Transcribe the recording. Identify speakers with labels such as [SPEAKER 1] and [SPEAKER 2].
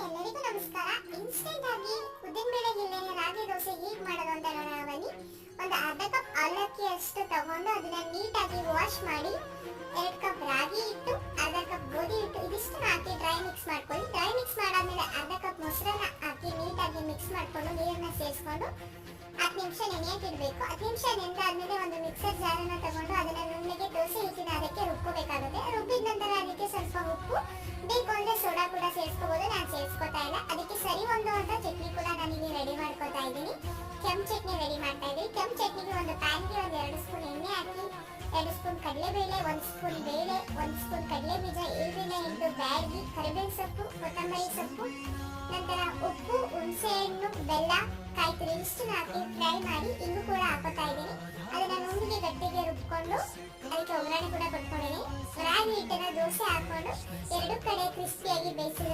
[SPEAKER 1] ಎಲ್ಲರಿಗೂ ನಮಸ್ಕಾರ. ಇನ್ಸ್ಟೆಂಟ್ ಆಗಿ ಉದ್ದಿನಬೇಳೆ ಗಿಲ್ಲೆಯ ರಾಗಿ ದೋಸೆ ಹೇಗೆ ಮಾಡೋದು ಅಂತ ನೋಡೋಣ ಬನ್ನಿ. ಒಂದು ಅರ್ಧ ಕಪ್ ಅವಲಕ್ಕಿ ಅಷ್ಟು ತಗೊಂಡು ಅದನ್ನ ನೀಟಾಗಿ ವಾಶ್ ಮಾಡಿ 2 ಕಪ್ ರಾಗಿ ಹಿಟ್ಟು, ಅರ್ಧ ಕಪ್ ಗೋಧಿ ಹಿಟ್ಟು ಇದಿಷ್ಟು ಹಾಕಿ ಡ್ರೈ ಮಿಕ್ಸ್ ಮಾಡ್ಕೊಳ್ಳಿ. ಡ್ರೈ ಮಿಕ್ಸ್ ಮಾಡಾದ್ಮೇಲೆ ಅರ್ಧ ಕಪ್ ಮೊಸರನ್ನ ಹಾಕಿ ನೀಟಾಗಿ ಮಿಕ್ಸ್ ಮಾಡ್ಕೊಂಡು ನೀರನ್ನ ಸೇರಿಸ್ಕೊಂಡು 10 ನಿಮಿಷ ನೆನೆಯಕ್ಕೆ ಇಡಬೇಕು. 10 ನಿಮಿಷ ನೆನೆದಾದ್ಮೇಲೆ ಒಂದು ಮಿಕ್ಸರ್ ಜಾರನ್ನ ತಗೊಂಡು ಅದನ್ನ ನುಣ್ಣಗೆ ದೋಸೆ ಹಿಟ್ಟಿನ ಅದಕ್ಕೆ ರುಬ್ಕೋಬೇಕಾಗುತ್ತೆ. ರುಬ್ಬಿದ ನಂತರ ಅದಕ್ಕೆ ಸ್ವಲ್ಪ ಉಪ್ಪು, ಬೇಕು ಅಂದ್ರೆ ಸೋಡಾ ಕೂಡ ಸೇರಿಸ್ಕೋಬಹುದು. ನಾನು ಸೇರಿಸ್ಕೊತಾ ಇಲ್ಲ. ಅದಕ್ಕೆ ಸರಿ ಒಂದು ಅಂತ ಚಟ್ನಿ ಕೂಡ ನಾನಿಲ್ಲಿ ರೆಡಿ ಮಾಡ್ಕೊತಾ ಇದ್ದೀನಿ. ಕೆಂಪು ಚಟ್ನಿ ರೆಡಿ ಮಾಡ್ತಾ ಇದ್ದೀನಿ. ಕೆಂಪು ಚಟ್ನಿಗೆ ಒಂದು ಪ್ಯಾನ್ಗೆ ಒಂದು 2 ಸ್ಪೂನ್ ಎಣ್ಣೆ ಹಾಕಿ 2 ಸ್ಪೂನ್ ಕಡಲೆಬೇಳೆ, 1 ಸ್ಪೂನ್ ಬೇಳೆ, 1 ಸ್ಪೂನ್ ಕಡಲೆ ಬೀಜ, ಈರುಳ್ಳಿ ಹಿಟ್ಟು, ಬ್ಯಾಡಗಿ, ಕರಿಬೇವು ಸೊಪ್ಪು, ಕೊತ್ತಂಬರಿ ಸೊಪ್ಪು, ನಂತರ ಉಪ್ಪು, ಹುಣಸೆ ಹಣ್ಣು, ಬೆಲ್ಲ, ಕಾಯಿ ತುರಿ ಇಷ್ಟನ್ನು ಹಾಕಿ ಫ್ರೈ ಮಾಡಿ ಇಂಗು ಕೂಡ ಹಾಕೋತಾ ಇದ್ದೀನಿ. ಅದನ್ನ ನುಣ್ಣಗೆ ಗಟ್ಟಿಗೆ ರುಬ್ಕೊಂಡು ಅದಕ್ಕೆ ಒಗ್ಗರಣೆ ಕೂಡ ಕೊಟ್ಕೊಂಡಿದ್ದೀನಿ. ರಾಗಿ ಹಿಟ್ಟನ್ನ ದೋಸೆ ಹಾಕೊಂಡು 2 ಕಡೆ ಕ್ರಿಸ್ಪಿಯಾಗಿ ಬೇಯಿಸಿದ್ರೆ